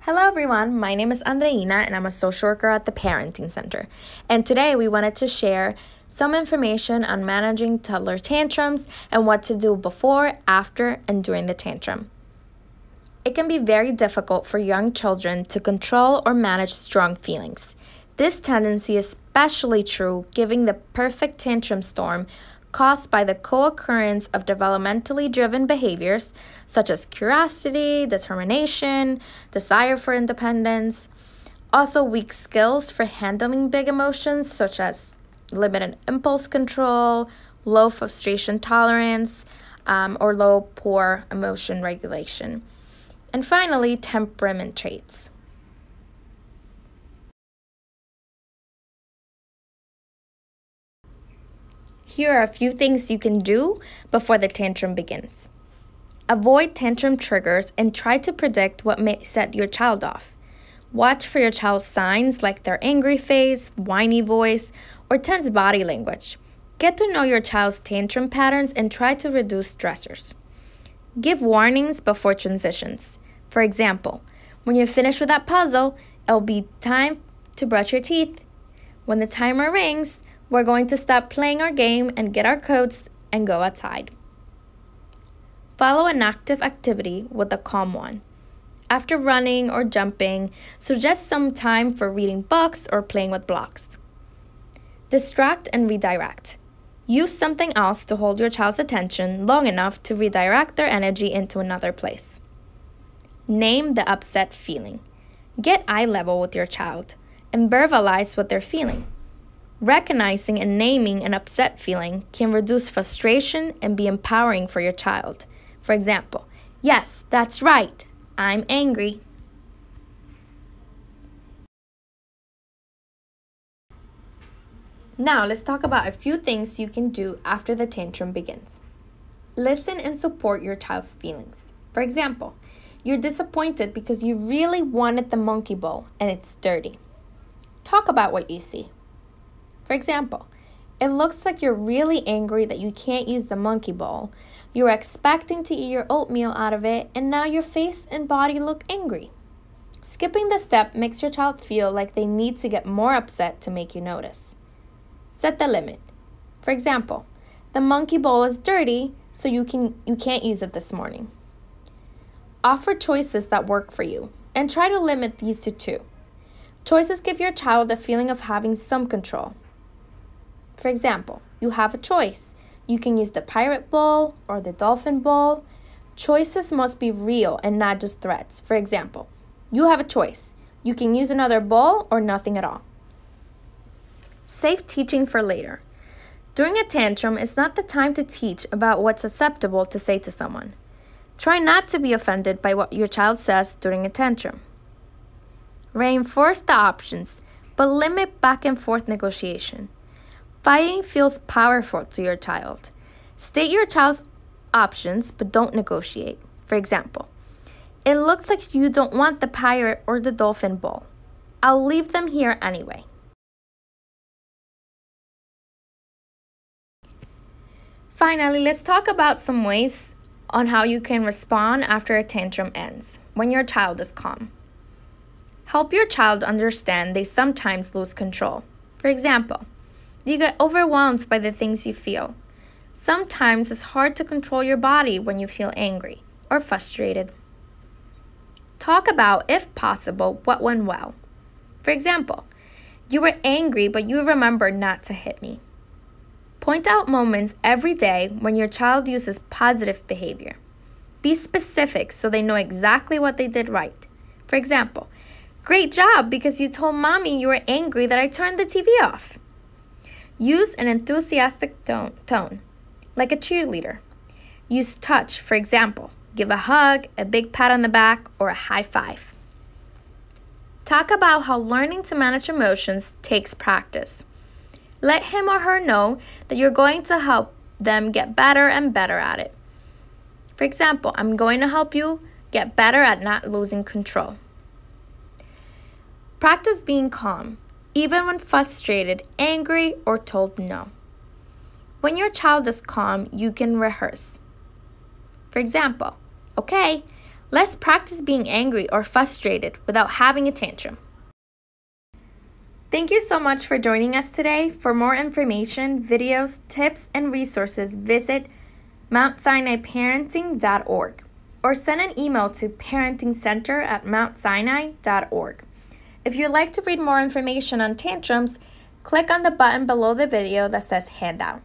Hello everyone, my name is Andreina and I'm a social worker at the Parenting Center. And today we wanted to share some information on managing toddler tantrums and what to do before, after, and during the tantrum. It can be very difficult for young children to control or manage strong feelings. This tendency is especially true given the perfect tantrum storm caused by the co-occurrence of developmentally driven behaviors such as curiosity, determination, desire for independence, also weak skills for handling big emotions such as limited impulse control, low frustration tolerance, or low poor emotion regulation. And finally, temperament traits. Here are a few things you can do before the tantrum begins. Avoid tantrum triggers and try to predict what may set your child off. Watch for your child's signs like their angry face, whiny voice, or tense body language. Get to know your child's tantrum patterns and try to reduce stressors. Give warnings before transitions. For example, when you're finished with that puzzle, it'll be time to brush your teeth. When the timer rings, we're going to stop playing our game and get our coats and go outside. Follow an active activity with a calm one. After running or jumping, suggest some time for reading books or playing with blocks. Distract and redirect. Use something else to hold your child's attention long enough to redirect their energy into another place. Name the upset feeling. Get eye level with your child and verbalize what they're feeling. Recognizing and naming an upset feeling can reduce frustration and be empowering for your child. For example, yes, that's right, I'm angry. Now let's talk about a few things you can do after the tantrum begins. Listen and support your child's feelings. For example, you're disappointed because you really wanted the monkey ball and it's dirty. Talk about what you see. For example, it looks like you're really angry that you can't use the monkey ball. You were expecting to eat your oatmeal out of it, and now your face and body look angry. Skipping the step makes your child feel like they need to get more upset to make you notice. Set the limit. For example, the monkey bowl is dirty, so you can't use it this morning. Offer choices that work for you, and try to limit these to 2. Choices give your child the feeling of having some control. For example, you have a choice. You can use the pirate bowl or the dolphin bowl. Choices must be real and not just threats. For example, you have a choice. You can use another bowl or nothing at all. Save teaching for later. During a tantrum, it's not the time to teach about what's acceptable to say to someone. Try not to be offended by what your child says during a tantrum. Reinforce the options, but limit back and forth negotiation. Fighting feels powerful to your child. State your child's options, but don't negotiate. For example, it looks like you don't want the pirate or the dolphin bowl. I'll leave them here anyway. Finally, let's talk about some ways on how you can respond after a tantrum ends, when your child is calm. Help your child understand they sometimes lose control. For example, you get overwhelmed by the things you feel. Sometimes it's hard to control your body when you feel angry or frustrated. Talk about, if possible, what went well. For example, you were angry, but you remembered not to hit me. Point out moments every day when your child uses positive behavior. Be specific so they know exactly what they did right. For example, great job because you told mommy you were angry that I turned the TV off. Use an enthusiastic tone, like a cheerleader. Use touch, for example. Give a hug, a big pat on the back, or a high five. Talk about how learning to manage emotions takes practice. Let him or her know that you're going to help them get better and better at it. For example, I'm going to help you get better at not losing control. Practice being calm, even when frustrated, angry, or told no. When your child is calm, you can rehearse. For example, okay, Let's practice being angry or frustrated without having a tantrum. Thank you so much for joining us today. For more information, videos, tips, and resources, visit MountSinaiParenting.org or send an email to parentingcenter@mountsinai.org. If you'd like to read more information on tantrums, click on the button below the video that says Handout.